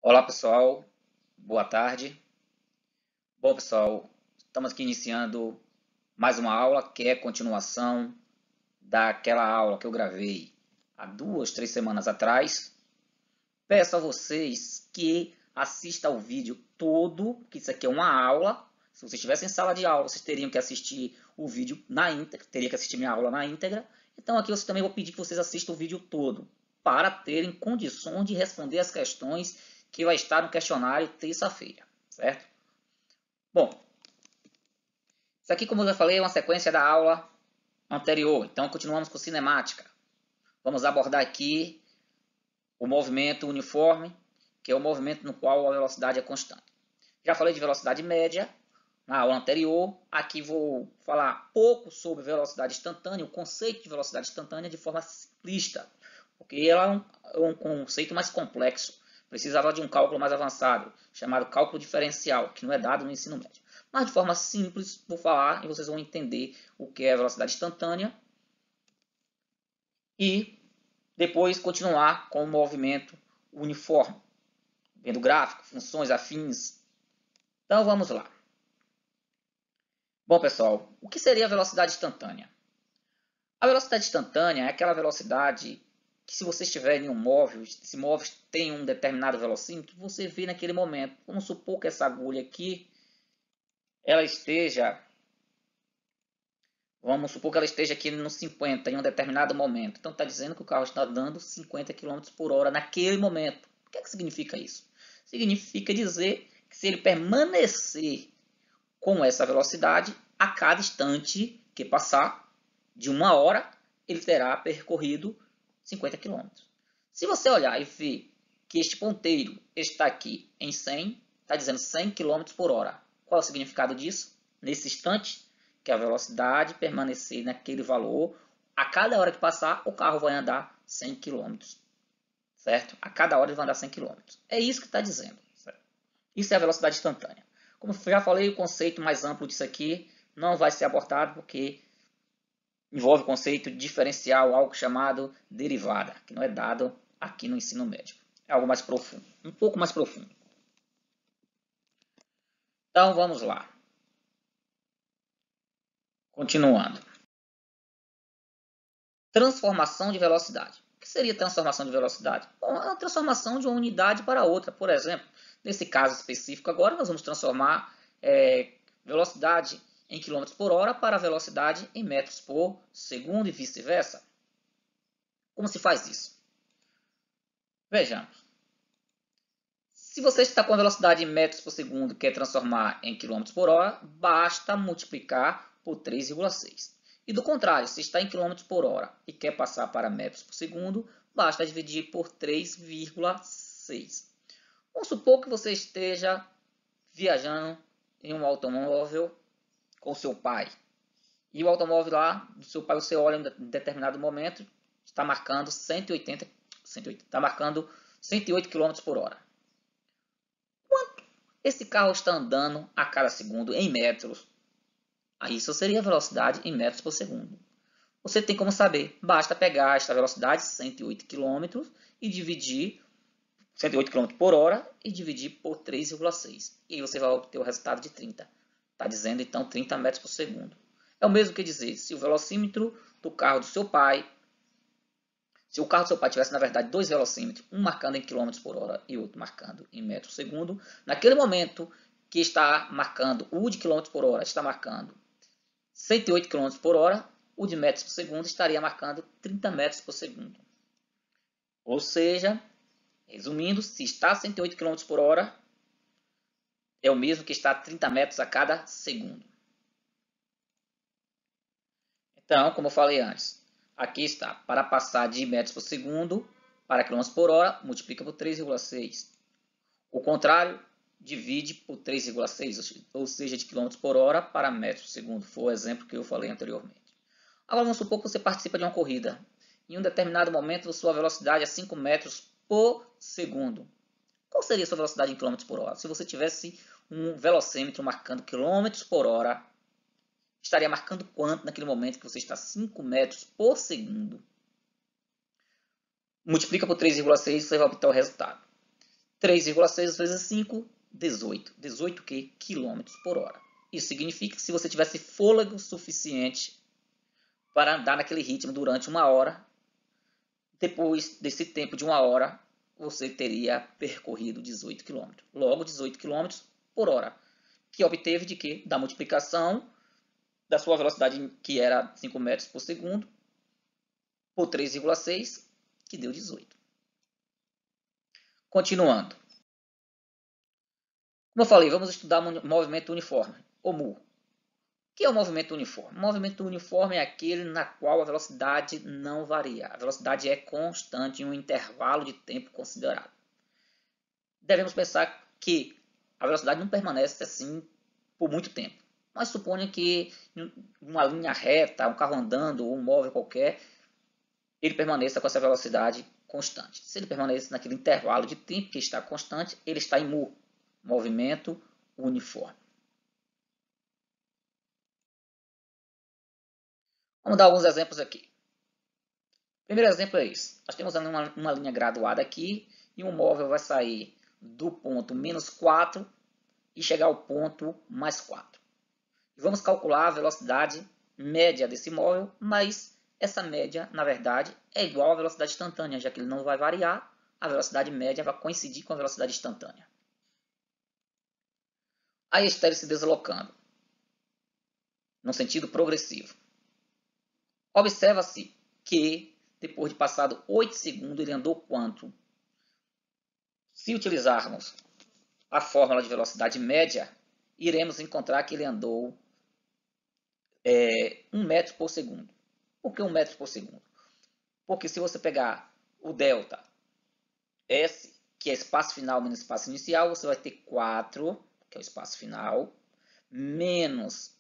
Olá pessoal, boa tarde. Bom pessoal, estamos aqui iniciando mais uma aula que é continuação daquela aula que eu gravei há 2, 3 semanas atrás. Peço a vocês que assistam ao vídeo todo, que isso aqui é uma aula. Se vocês estivessem em sala de aula, vocês teriam que assistir o vídeo na íntegra, teria que assistir minha aula na íntegra. Então aqui eu também vou pedir que vocês assistam o vídeo todo, para terem condições de responder as questões que vai estar no questionário terça-feira, certo? Bom, isso aqui, como eu já falei, é uma sequência da aula anterior. Então continuamos com cinemática. Vamos abordar aqui o movimento uniforme, que é o movimento no qual a velocidade é constante. Já falei de velocidade média na aula anterior. Aqui vou falar pouco sobre velocidade instantânea, o conceito de velocidade instantânea de forma simplista, porque ela é um conceito mais complexo. Precisava de um cálculo mais avançado, chamado cálculo diferencial, que não é dado no ensino médio. Mas de forma simples, vou falar e vocês vão entender o que é velocidade instantânea e depois continuar com o movimento uniforme, vendo gráfico, funções afins. Então vamos lá. Bom pessoal, o que seria a velocidade instantânea? A velocidade instantânea é aquela velocidade que, se você estiver em um móvel, esse móvel tem um determinado velocímetro, você vê naquele momento. Vamos supor que essa agulha aqui, ela esteja, vamos supor que ela esteja aqui no 50 em um determinado momento. Então está dizendo que o carro está dando 50 km por hora naquele momento. O que é que significa isso? Significa dizer que, se ele permanecer com essa velocidade, a cada instante que passar de uma hora, ele terá percorrido 50 km. Se você olhar e ver que este ponteiro está aqui em 100, está dizendo 100 km por hora. Qual é o significado disso? Nesse instante, que a velocidade permanecer naquele valor, a cada hora que passar, o carro vai andar 100 km. Certo? A cada hora ele vai andar 100 km. É isso que está dizendo. Certo? Isso é a velocidade instantânea. Como eu já falei, o conceito mais amplo disso aqui não vai ser abordado porque envolve o conceito diferencial, algo chamado derivada, que não é dado aqui no ensino médio. É algo mais profundo, um pouco mais profundo. Então vamos lá. Continuando. Transformação de velocidade. O que seria transformação de velocidade? Bom, é a transformação de uma unidade para outra. Por exemplo, nesse caso específico agora, nós vamos transformar velocidade em km por hora para velocidade em metros por segundo e vice-versa. Como se faz isso? Vejamos. Se você está com a velocidade em metros por segundo e quer transformar em km por hora, basta multiplicar por 3,6. E do contrário, se está em km por hora e quer passar para metros por segundo, basta dividir por 3,6. Vamos supor que você esteja viajando em um automóvel com seu pai. E o automóvel lá do seu pai, você olha em determinado momento, está marcando 180, está marcando 108 km por hora. Quanto esse carro está andando a cada segundo em metros? Aí isso seria a velocidade em metros por segundo. Você tem como saber, basta pegar esta velocidade, 108 km, e dividir 108 km por hora e dividir por 3,6. E aí você vai obter o resultado de 30. Está dizendo então 30 metros por segundo. É o mesmo que dizer, se o velocímetro do carro do seu pai, se o carro do seu pai tivesse, na verdade, dois velocímetros, um marcando em km por hora e outro marcando em metros por segundo, naquele momento que está marcando, o de km por hora está marcando 108 km por hora, o de metros por segundo estaria marcando 30 metros por segundo. Ou seja, resumindo, se está a 108 km por hora, é o mesmo que está a 30 metros a cada segundo. Então, como eu falei antes, aqui está, para passar de metros por segundo para km por hora, multiplica por 3,6. O contrário, divide por 3,6, ou seja, de km por hora para metros por segundo. Foi o exemplo que eu falei anteriormente. Agora vamos supor que você participa de uma corrida. Em um determinado momento, sua velocidade é 5 metros por segundo. Qual seria a sua velocidade em km por hora? Se você tivesse um velocímetro marcando km por hora, estaria marcando quanto naquele momento que você está 5 metros por segundo? Multiplica por 3,6 e você vai obter o resultado. 3,6 vezes 5, 18. 18 quilômetros por hora. Isso significa que se você tivesse fôlego suficiente para andar naquele ritmo durante 1 hora, depois desse tempo de 1 hora, você teria percorrido 18 km. Logo, 18 km por hora. Que obteve de quê? Da multiplicação da sua velocidade, que era 5 metros por segundo, por 3,6, que deu 18. Continuando. Como eu falei, vamos estudar movimento uniforme, ou MU. O que é o movimento uniforme? O movimento uniforme é aquele na qual a velocidade não varia. A velocidade é constante em um intervalo de tempo considerado. Devemos pensar que a velocidade não permanece assim por muito tempo. Mas suponha que em uma linha reta, um carro andando ou um móvel qualquer, ele permaneça com essa velocidade constante. Se ele permanece naquele intervalo de tempo que está constante, ele está em MU, movimento uniforme. Vamos dar alguns exemplos aqui. O primeiro exemplo é esse. Nós temos uma linha graduada aqui e um móvel vai sair do ponto -4 e chegar ao ponto +4. E vamos calcular a velocidade média desse móvel, mas essa média, na verdade, é igual à velocidade instantânea, já que ele não vai variar, a velocidade média vai coincidir com a velocidade instantânea. Aí está ele se deslocando, no sentido progressivo. Observa-se que, depois de passado 8 segundos, ele andou quanto? Se utilizarmos a fórmula de velocidade média, iremos encontrar que ele andou 1 metro por segundo. Por que 1 metro por segundo? Porque se você pegar o delta S, que é espaço final menos espaço inicial, você vai ter 4, que é o espaço final, menos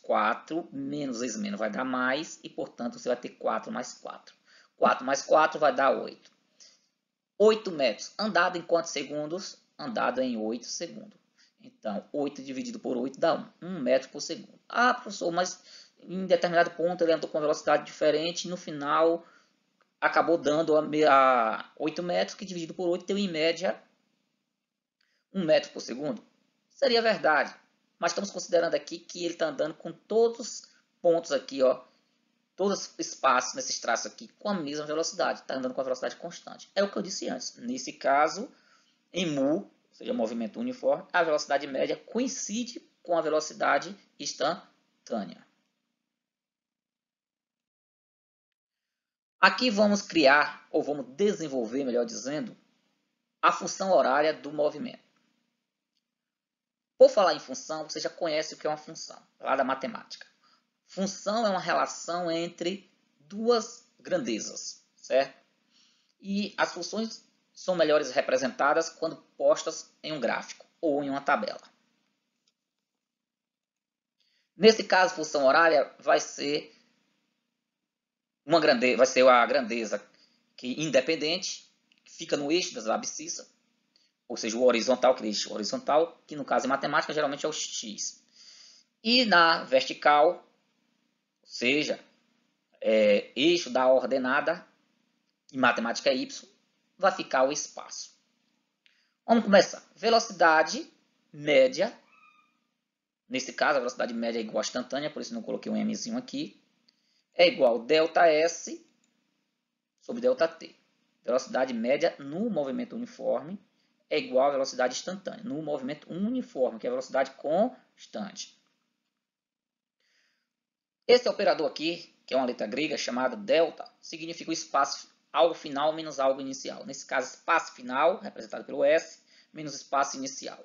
4, menos esse menos vai dar mais, e portanto você vai ter 4 mais 4. 4 mais 4 vai dar 8. 8 metros. Andado em quantos segundos? Andado em 8 segundos. Então, 8 dividido por 8 dá 1. 1 metro por segundo. Ah, professor, mas em determinado ponto ele andou com velocidade diferente e no final acabou dando a 8 metros, que dividido por 8 deu em média 1 metro por segundo. Seria verdade, mas estamos considerando aqui que ele está andando com todos os pontos aqui, ó, todos os espaços nesses traços aqui com a mesma velocidade, está andando com a velocidade constante. É o que eu disse antes. Nesse caso, em MU, ou seja, movimento uniforme, a velocidade média coincide com a velocidade instantânea. Aqui vamos criar, ou vamos desenvolver, melhor dizendo, a função horária do movimento. Por falar em função, você já conhece o que é uma função, lá da matemática. Função é uma relação entre duas grandezas, certo? E as funções são melhores representadas quando postas em um gráfico ou em uma tabela. Nesse caso, função horária vai ser a grandeza que independente, que fica no eixo das abscissas, ou seja, o horizontal, aquele eixo horizontal, que no caso em matemática geralmente é o x. E na vertical, ou seja, eixo da ordenada, em matemática é y, vai ficar o espaço. Vamos começar. Velocidade média. Nesse caso, a velocidade média é igual a instantânea, por isso não coloquei um mzinho aqui. É igual a ΔS sobre ΔT. Velocidade média no movimento uniforme é igual à velocidade instantânea no movimento uniforme, que é a velocidade constante. Esse operador aqui, que é uma letra grega chamada delta, significa o espaço algo final menos algo inicial. Nesse caso, espaço final, representado pelo S, menos espaço inicial.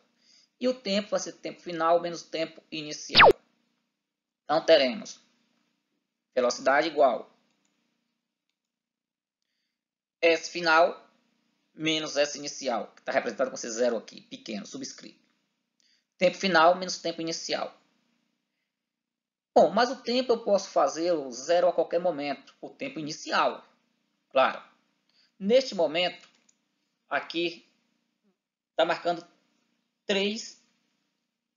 E o tempo vai ser tempo final menos tempo inicial. Então, teremos velocidade igual S final menos S inicial, que está representado com esse zero aqui, pequeno, subscrito. Tempo final menos tempo inicial. Bom, mas o tempo eu posso fazer o zero a qualquer momento, o tempo inicial. Claro, neste momento, aqui, está marcando 3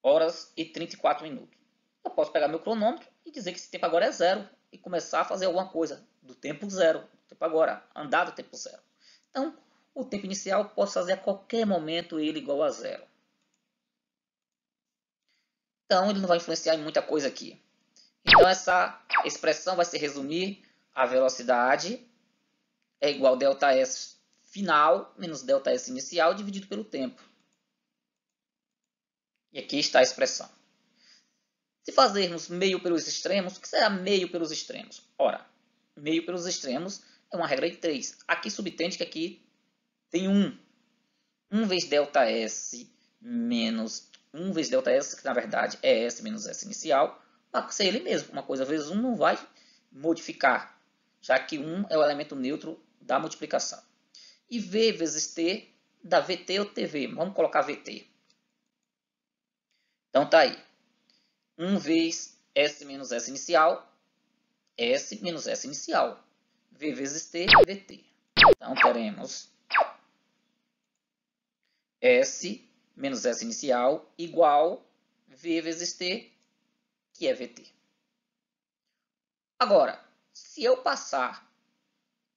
horas e 34 minutos. Eu posso pegar meu cronômetro e dizer que esse tempo agora é zero e começar a fazer alguma coisa do tempo zero, do tempo agora, andar do tempo zero. Então, o tempo inicial posso fazer a qualquer momento ele igual a zero. Então, ele não vai influenciar em muita coisa aqui. Então, essa expressão vai se resumir a velocidade é igual a ΔS final menos ΔS inicial dividido pelo tempo. E aqui está a expressão. Se fazermos meio pelos extremos, o que será meio pelos extremos? Ora, meio pelos extremos é uma regra de 3. Aqui subtende que aqui tem 1. 1 vezes ΔS menos 1 vezes ΔS, que na verdade é S menos S inicial, vai ser ele mesmo. Uma coisa vezes 1 não vai modificar, já que 1 é o elemento neutro da multiplicação. E V vezes T dá VT ou TV. Vamos colocar VT. Então tá aí. 1 vezes S menos S inicial, S menos S inicial. V vezes T, VT. Então teremos S menos S inicial igual V vezes T, que é VT. Agora, se eu passar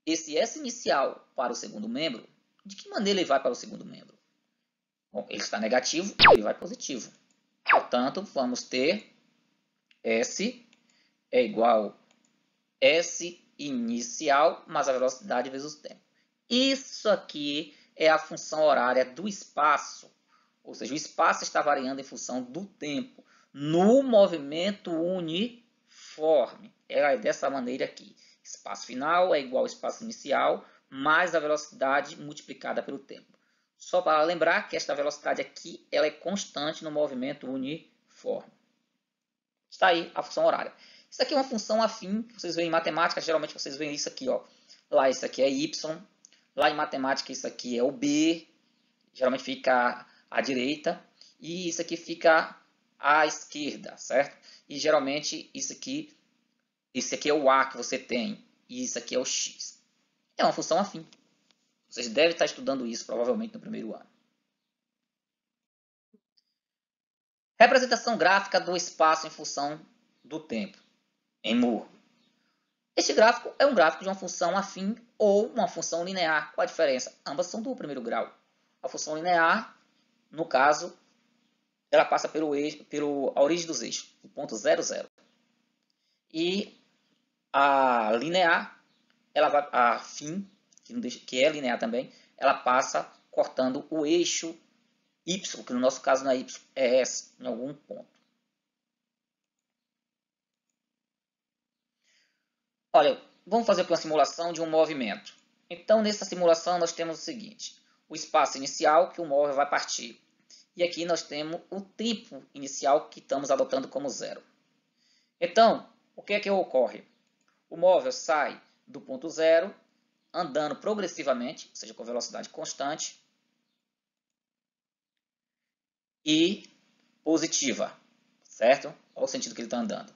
esse S inicial para o segundo membro, de que maneira ele vai para o segundo membro? Bom, ele está negativo, ele vai positivo. Portanto, vamos ter S é igual a S inicial mais a velocidade vezes o tempo. Isso aqui é a função horária do espaço. Ou seja, o espaço está variando em função do tempo no movimento uniforme. É dessa maneira aqui. Espaço final é igual ao espaço inicial mais a velocidade multiplicada pelo tempo. Só para lembrar que esta velocidade aqui ela é constante no movimento uniforme. Está aí a função horária. Isso aqui é uma função afim, vocês veem em matemática, geralmente vocês veem isso aqui, ó. Lá isso aqui é y, lá em matemática isso aqui é o b, geralmente fica à direita, e isso aqui fica à esquerda, certo? E geralmente isso aqui é o a que você tem, e isso aqui é o x. É uma função afim. Vocês devem estar estudando isso provavelmente no primeiro ano. Representação gráfica do espaço em função do tempo, em Moore. Este gráfico é um gráfico de uma função afim ou uma função linear. Qual a diferença? Ambas são do primeiro grau. A função linear, no caso, ela passa a origem dos eixos, o ponto 0, 0. E a linear, a afim, que é linear também, ela passa cortando o eixo y, que no nosso caso não é y, é s, em algum ponto. Olha, vamos fazer aqui uma simulação de um movimento. Então, nessa simulação, nós temos o seguinte. O espaço inicial que o móvel vai partir. E aqui nós temos o tempo inicial que estamos adotando como zero. Então, o que é que ocorre? O móvel sai do ponto zero, andando progressivamente, ou seja, com velocidade constante, e positiva, certo? Olha o sentido que ele está andando.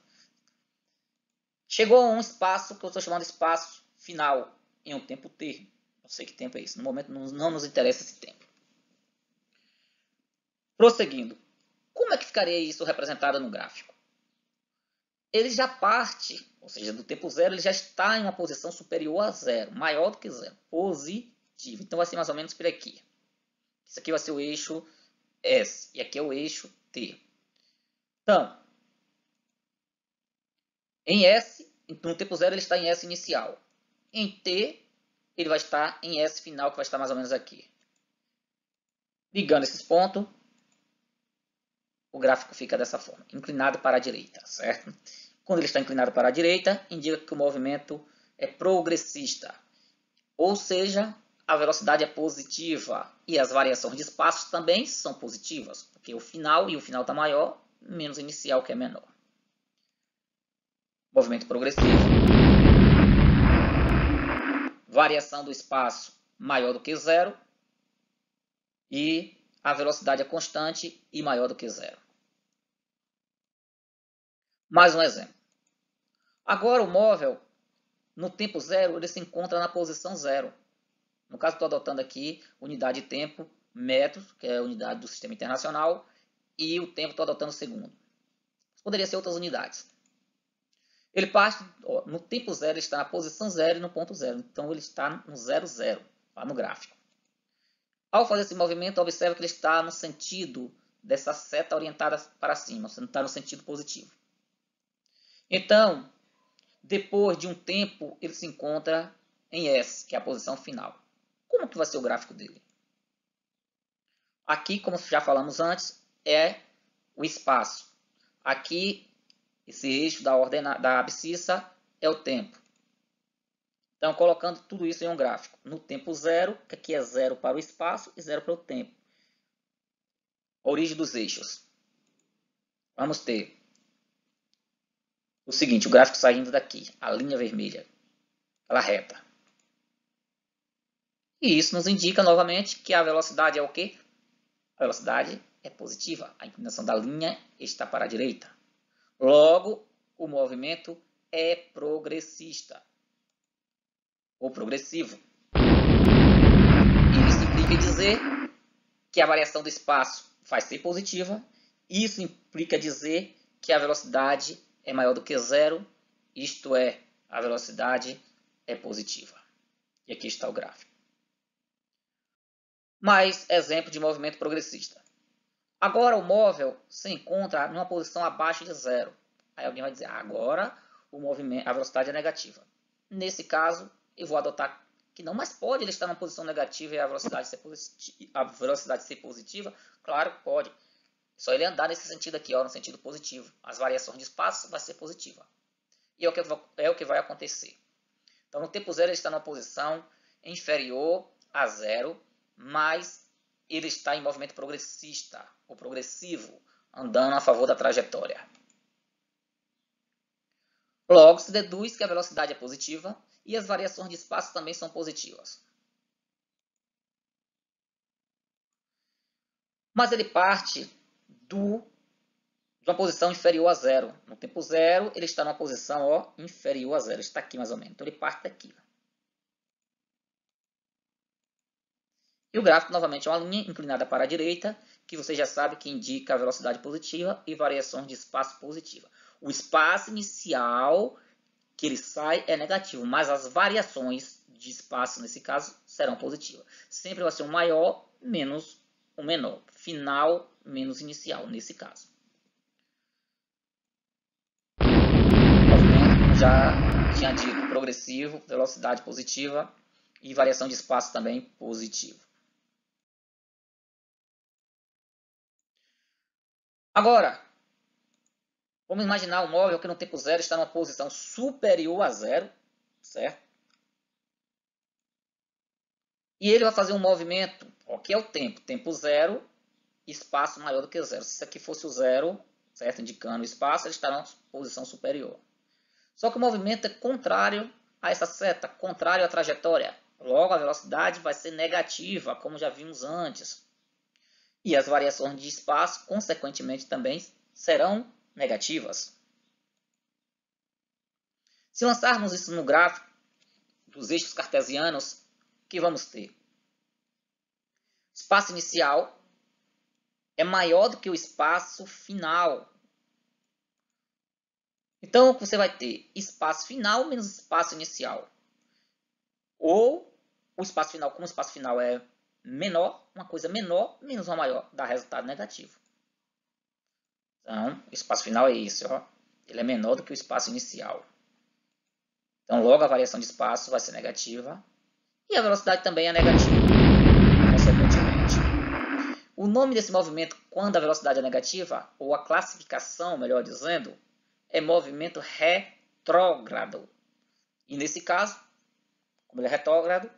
Chegou a um espaço que eu estou chamando de espaço final, em um tempo t. Não sei que tempo é isso. No momento não nos interessa esse tempo. Prosseguindo. Como é que ficaria isso representado no gráfico? Ele já parte, ou seja, do tempo zero, ele já está em uma posição superior a zero, maior do que zero, positivo. Então vai ser mais ou menos por aqui. Isso aqui vai ser o eixo S, e aqui é o eixo T. Então, em S, no tempo zero ele está em S inicial. Em T, ele vai estar em S final, que vai estar mais ou menos aqui. Ligando esses pontos, o gráfico fica dessa forma, inclinado para a direita, certo? Quando ele está inclinado para a direita, indica que o movimento é progressista. Ou seja, a velocidade é positiva e as variações de espaços também são positivas, porque o final está maior, menos o inicial que é menor. Movimento progressivo. Variação do espaço maior do que zero. E a velocidade é constante e maior do que zero. Mais um exemplo. Agora o móvel, no tempo zero, ele se encontra na posição zero. No caso, estou adotando aqui unidade de tempo, metros, que é a unidade do sistema internacional, e o tempo estou adotando segundo. Poderia ser outras unidades. Ele parte, no tempo zero, ele está na posição zero e no ponto zero. Então, ele está no 0, 0, lá no gráfico. Ao fazer esse movimento, observe que ele está no sentido dessa seta orientada para cima, você não está no sentido positivo. Então, depois de um tempo, ele se encontra em S, que é a posição final. Como que vai ser o gráfico dele? Aqui, como já falamos antes, é o espaço. Aqui, esse eixo da ordem da abscissa é o tempo. Então, colocando tudo isso em um gráfico. No tempo zero, que aqui é zero para o espaço e zero para o tempo. Origem dos eixos. Vamos ter o seguinte, o gráfico saindo daqui, a linha vermelha, ela reta. E isso nos indica novamente que a velocidade é o quê? A velocidade é positiva. A inclinação da linha está para a direita. Logo, o movimento é progressista ou progressivo. Isso implica dizer que a variação do espaço vai ser positiva. Isso implica dizer que a velocidade é maior do que zero, isto é, a velocidade é positiva. E aqui está o gráfico. Mais exemplo de movimento progressista. Agora o móvel se encontra numa posição abaixo de zero. Aí alguém vai dizer, agora a velocidade é negativa. Nesse caso, eu vou adotar que não, mas pode ele estar numa posição negativa e a velocidade ser positiva? Claro que pode. Só ele andar nesse sentido aqui, ó, no sentido positivo. As variações de espaço vai ser positiva. E é o que vai acontecer. Então, no tempo zero, ele está numa posição inferior a zero, mas ele está em movimento progressista, ou progressivo, andando a favor da trajetória. Logo, se deduz que a velocidade é positiva e as variações de espaço também são positivas. Mas ele parte de uma posição inferior a zero. No tempo zero, ele está numa posição inferior a zero. Está aqui mais ou menos. Então, ele parte daqui. E o gráfico, novamente, é uma linha inclinada para a direita, que você já sabe que indica a velocidade positiva e variações de espaço positiva. O espaço inicial que ele sai é negativo, mas as variações de espaço, nesse caso, serão positivas. Sempre vai ser um maior menos um menor. Final menos inicial, nesse caso. Movimento, como já tinha dito, progressivo, velocidade positiva e variação de espaço também positiva. Agora, vamos imaginar um móvel que no tempo zero está numa posição superior a zero, certo? E ele vai fazer um movimento, que é o tempo zero, espaço maior do que zero. Se isso aqui fosse o zero, certo? Indicando o espaço, ele está numa posição superior. Só que o movimento é contrário a essa seta, contrário à trajetória. Logo, a velocidade vai ser negativa, como já vimos antes. E as variações de espaço, consequentemente, também serão negativas. Se lançarmos isso no gráfico dos eixos cartesianos, o que vamos ter? O espaço inicial é maior do que o espaço final. Então, você vai ter espaço final menos espaço inicial. Ou o espaço final, como o espaço final é menor, uma coisa menor menos uma maior, dá resultado negativo. Então, o espaço final é esse, ó. Ele é menor do que o espaço inicial. Então, logo a variação de espaço vai ser negativa. E a velocidade também é negativa, consequentemente. O nome desse movimento, quando a velocidade é negativa, ou a classificação, melhor dizendo, é movimento retrógrado. E nesse caso, como ele é retrógrado,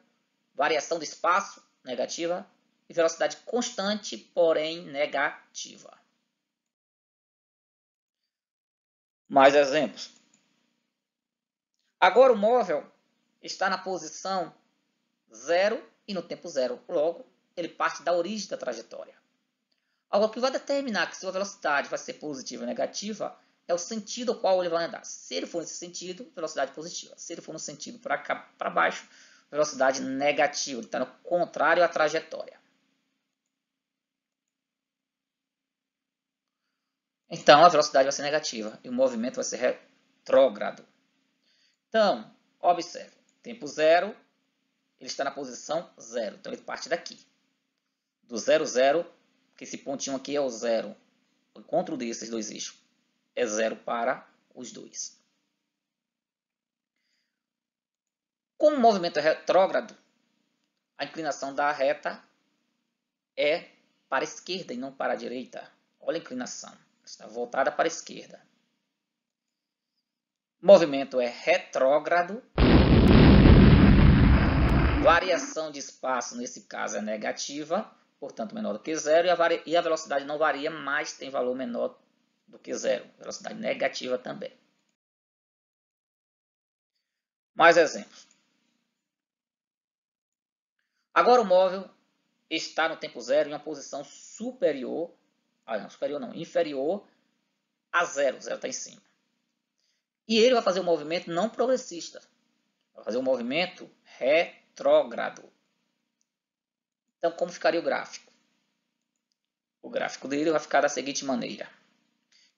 variação do espaço negativa e velocidade constante, porém negativa. Mais exemplos. Agora o móvel está na posição zero e no tempo zero. Logo, ele parte da origem da trajetória. Agora, o que vai determinar que sua velocidade vai ser positiva ou negativa é o sentido ao qual ele vai andar. Se ele for nesse sentido, velocidade positiva. Se ele for no sentido para cá, para baixo, velocidade negativa. Ele está no contrário à trajetória. Então, a velocidade vai ser negativa e o movimento vai ser retrógrado. Então, observe. Tempo zero, ele está na posição zero. Então, ele parte daqui. do 0, 0, que esse pontinho aqui é o 0. O encontro desses dois eixos é 0 para os dois. Como o movimento é retrógrado, a inclinação da reta é para a esquerda e não para a direita. Olha a inclinação, está voltada para a esquerda. O movimento é retrógrado. Variação de espaço, nesse caso, é negativa, portanto menor do que zero, e a velocidade não varia, mas tem valor menor do que zero. Velocidade negativa também. Mais exemplos. Agora o móvel está no tempo zero em uma posição superior, inferior a zero. Zero está em cima. E ele vai fazer um movimento não progressista. Vai fazer um movimento retrógrado. Então, como ficaria o gráfico? O gráfico dele vai ficar da seguinte maneira.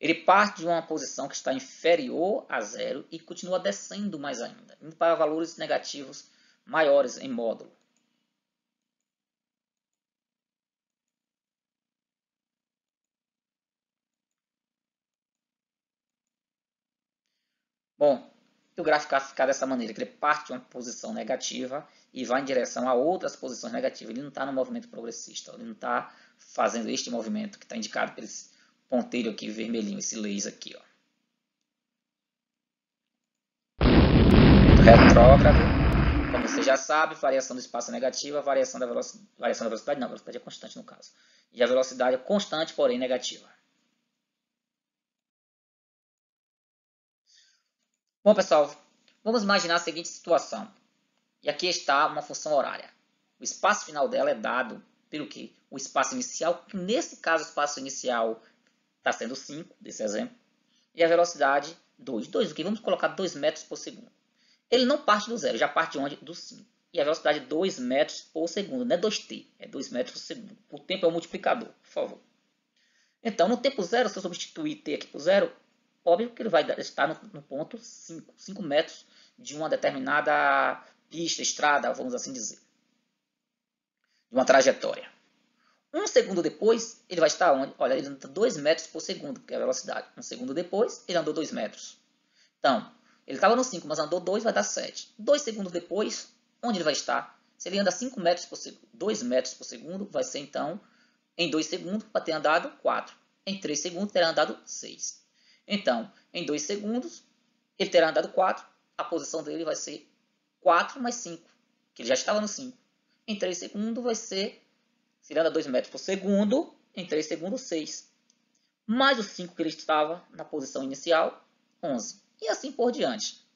Ele parte de uma posição que está inferior a zero e continua descendo mais ainda, indo para valores negativos maiores em módulo. Bom, o gráfico vai ficar dessa maneira, que ele parte de uma posição negativa e vai em direção a outras posições negativas. Ele não está no movimento progressista, ele não está fazendo este movimento que está indicado pelo ponteiro aqui vermelhinho, esse laser aqui. Ó. Retrógrado, como você já sabe, variação do espaço é negativa, variação da velocidade não, a velocidade é constante no caso. E a velocidade é constante, porém negativa. Bom, pessoal, vamos imaginar a seguinte situação. E aqui está uma função horária. O espaço final dela é dado pelo quê? O espaço inicial, que nesse caso o espaço inicial está sendo 5, desse exemplo, e a velocidade 2. 2 o quê? Vamos colocar 2 metros por segundo. Ele não parte do zero, já parte de onde? Do 5. E a velocidade é 2 metros por segundo, não é 2t, é 2 metros por segundo. O tempo é o multiplicador, por favor. Então, no tempo zero, se eu substituir t aqui por zero, óbvio que ele vai estar no ponto 5, 5 metros de uma determinada pista, estrada, vamos assim dizer. De uma trajetória. Um segundo depois, ele vai estar onde? Olha, ele anda 2 metros por segundo, que é a velocidade. Um segundo depois, ele andou 2 metros. Então, ele estava no 5, mas andou 2, vai dar 7. 2 segundos depois, onde ele vai estar? Se ele anda 5 metros por segundo, 2 metros por segundo, vai ser então, em 2 segundos, vai ter andado 4. Em 3 segundos, terá andado 6. Então, em 2 segundos, ele terá andado 4. A posição dele vai ser 4 mais 5, que ele já estava no 5. Em 3 segundos, vai ser, se ele anda 2 metros por segundo, em 3 segundos, 6. Mais o 5 que ele estava na posição inicial, 11. E assim por diante.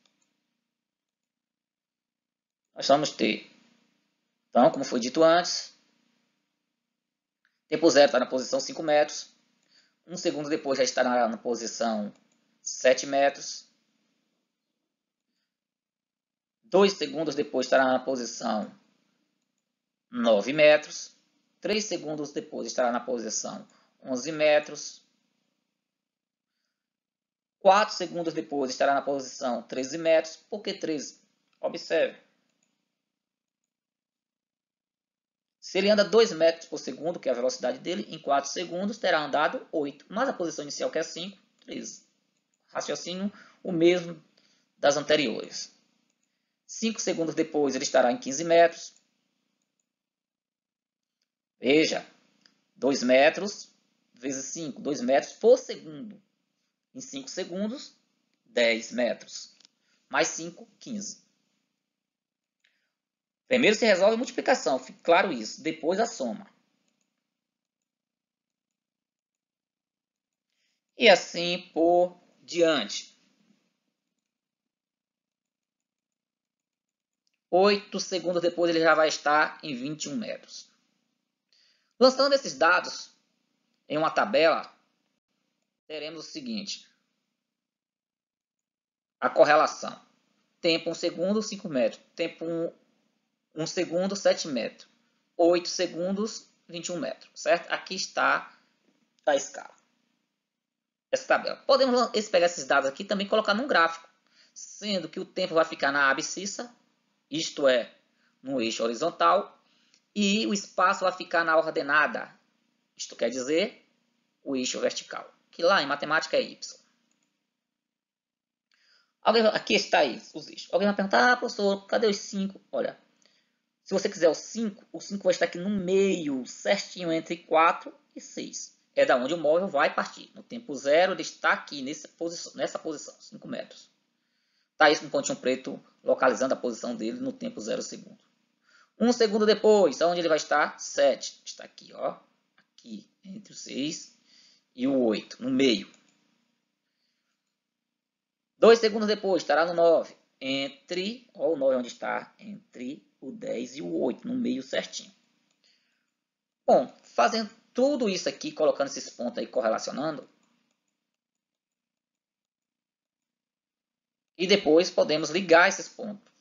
Nós vamos ter, então, como foi dito antes, tempo zero está na posição 5 metros. Um segundo depois já estará na posição 7 metros. 2 segundos depois estará na posição 9 metros. 3 segundos depois estará na posição 11 metros. 4 segundos depois estará na posição 13 metros. Por que 13? Observe. Se ele anda 2 metros por segundo, que é a velocidade dele, em 4 segundos terá andado 8. Mas a posição inicial, que é 5, 13. Raciocínio o mesmo das anteriores. 5 segundos depois ele estará em 15 metros. Veja, 2 metros vezes 5, 2 metros por segundo. Em 5 segundos, 10 metros. Mais 5, 15. Primeiro se resolve a multiplicação, fique claro isso. Depois a soma. E assim por diante. 8 segundos depois ele já vai estar em 21 metros. Lançando esses dados em uma tabela, teremos o seguinte. A correlação. Tempo 1 segundo, 5 metros. Tempo 1 segundo, 7 metros. 8 segundos, 21 metros. Certo? Aqui está a escala. Essa tabela. Podemos pegar esses dados aqui e também colocar num gráfico. Sendo que o tempo vai ficar na abscissa, isto é, no eixo horizontal, e o espaço vai ficar na ordenada. Isto quer dizer o eixo vertical, que lá em matemática é y. Aqui está os eixos. Alguém vai perguntar, professor, cadê os 5? Olha, se você quiser o 5 vai estar aqui no meio, certinho entre 4 e 6. É da onde o móvel vai partir. No tempo zero, ele está aqui nessa posição, 5 metros. Está isso com um pontinho preto localizando a posição dele no tempo 0 segundo. 1 segundo depois, onde ele vai estar? 7. Está aqui, ó. Aqui, entre o 6 e o 8, no meio. 2 segundos depois, estará no 9. Entre, ó, o 9 onde está? Entre o 10 e o 8, no meio certinho. Bom, fazendo tudo isso aqui, colocando esses pontos aí, correlacionando. E depois podemos ligar esses pontos.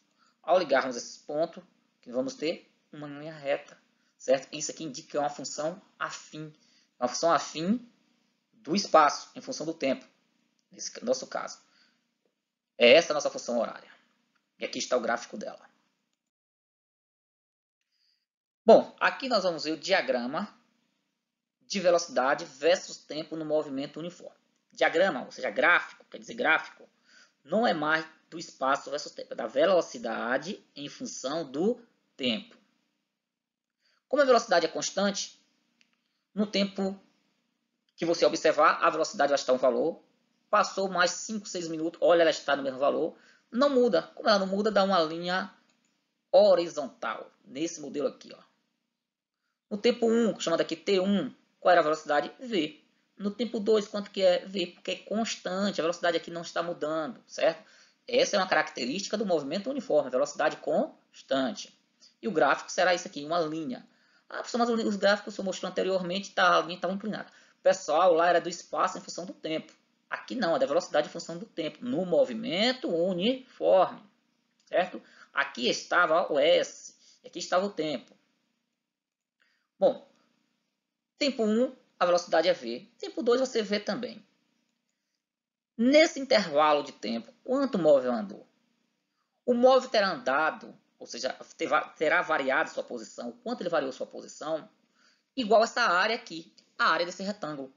Ao ligarmos esses pontos, que vamos ter uma linha reta, certo? Isso aqui indica uma função afim. Uma função afim do espaço, em função do tempo, nesse nosso caso. É essa a nossa função horária. E aqui está o gráfico dela. Bom, aqui nós vamos ver o diagrama de velocidade versus tempo no movimento uniforme. Diagrama, ou seja, gráfico, quer dizer gráfico, não é mais do espaço versus tempo, é da velocidade em função do tempo. Como a velocidade é constante, no tempo que você observar, a velocidade vai estar um valor, passou mais 5, 6 minutos, olha, ela está no mesmo valor, não muda. Como ela não muda, dá uma linha horizontal, nesse modelo aqui, ó. No tempo 1, chamado aqui T1, qual era a velocidade? V. No tempo 2, quanto que é? V, porque é constante, a velocidade aqui não está mudando, certo? Essa é uma característica do movimento uniforme, velocidade constante. E o gráfico será isso aqui, uma linha. Ah, professor, mas os gráficos que eu mostrou anteriormente, a linha estava inclinada. Pessoal, lá era do espaço em função do tempo. Aqui não, é da velocidade em função do tempo, no movimento uniforme, certo? Aqui estava o S, aqui estava o tempo. Bom, tempo 1, a velocidade é v. Tempo 2, você vê também. Nesse intervalo de tempo, quanto o móvel andou? O móvel terá andado, ou seja, terá variado sua posição, o quanto ele variou sua posição, igual a essa área aqui, a área desse retângulo.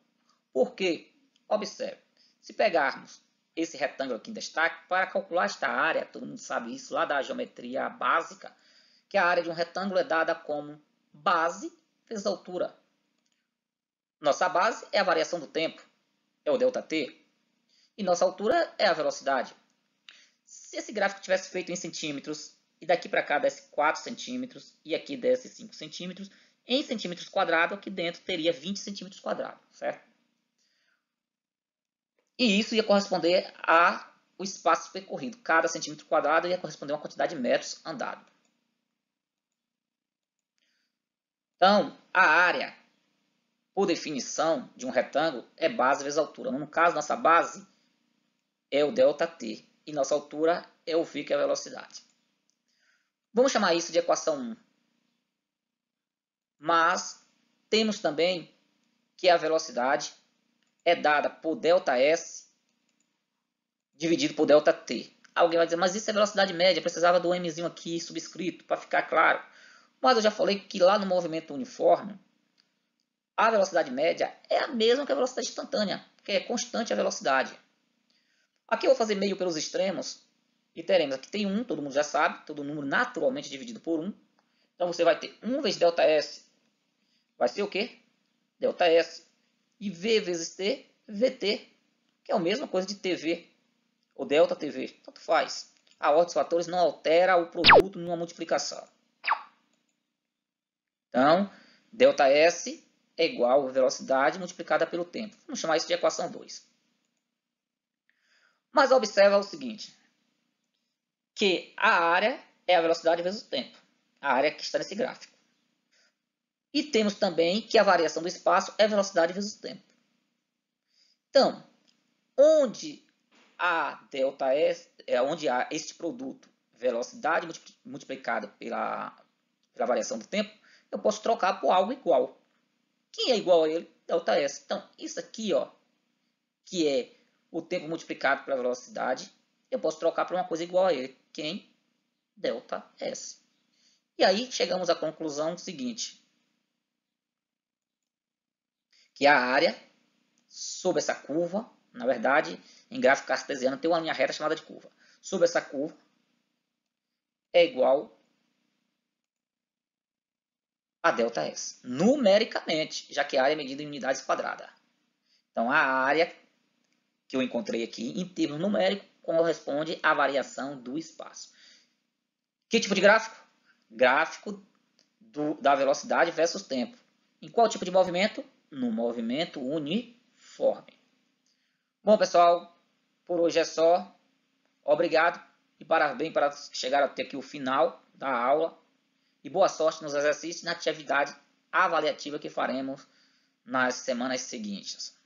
Por quê? Observe, se pegarmos esse retângulo aqui em destaque, para calcular esta área, todo mundo sabe isso lá da geometria básica, que a área de um retângulo é dada como base vezes altura. Nossa base é a variação do tempo, é o ΔT, e nossa altura é a velocidade. Se esse gráfico tivesse feito em centímetros, e daqui para cá desse 4 centímetros, e aqui desse 5 centímetros, em centímetros quadrados, aqui dentro teria 20 centímetros quadrados, certo? E isso ia corresponder ao espaço percorrido. Cada centímetro quadrado ia corresponder a uma quantidade de metros andados. Então, a área, por definição, de um retângulo é base vezes altura. No caso, nossa base é o ΔT e nossa altura é o v, que é a velocidade. Vamos chamar isso de equação 1. Mas temos também que a velocidade é dada por ΔS dividido por ΔT. Alguém vai dizer, mas isso é velocidade média, precisava do mzinho aqui subscrito para ficar claro. Mas eu já falei que lá no movimento uniforme, a velocidade média é a mesma que a velocidade instantânea, porque é constante a velocidade. Aqui eu vou fazer meio pelos extremos e teremos, aqui tem 1, todo mundo já sabe, todo número naturalmente dividido por 1. Então você vai ter 1 vezes ΔS, vai ser o quê? ΔS. E V vezes T, VT, que é a mesma coisa de TV, ou ΔTV, tanto faz. A ordem dos fatores não altera o produto numa multiplicação. Então, ΔS é igual a velocidade multiplicada pelo tempo. Vamos chamar isso de equação 2. Mas observa o seguinte, que a área é a velocidade vezes o tempo. A área que está nesse gráfico. E temos também que a variação do espaço é velocidade vezes o tempo. Então, onde a ΔS, onde há este produto, velocidade multiplicada pela variação do tempo, eu posso trocar por algo igual. Quem é igual a ele? ΔS. Então, isso aqui, ó, que é o tempo multiplicado pela velocidade, eu posso trocar por uma coisa igual a ele. Quem? ΔS. E aí chegamos à conclusão seguinte, que a área sobre essa curva, na verdade, em gráfico cartesiano tem uma linha reta chamada de curva. Sobre essa curva é igual a ΔS, numericamente, já que a área é medida em unidades quadradas. Então, a área que eu encontrei aqui, em termos numéricos, corresponde à variação do espaço. Que tipo de gráfico? Gráfico da velocidade versus tempo. Em qual tipo de movimento? No movimento uniforme. Bom, pessoal, por hoje é só. Obrigado e parabéns para chegar até aqui o final da aula. E boa sorte nos exercícios e na atividade avaliativa que faremos nas semanas seguintes.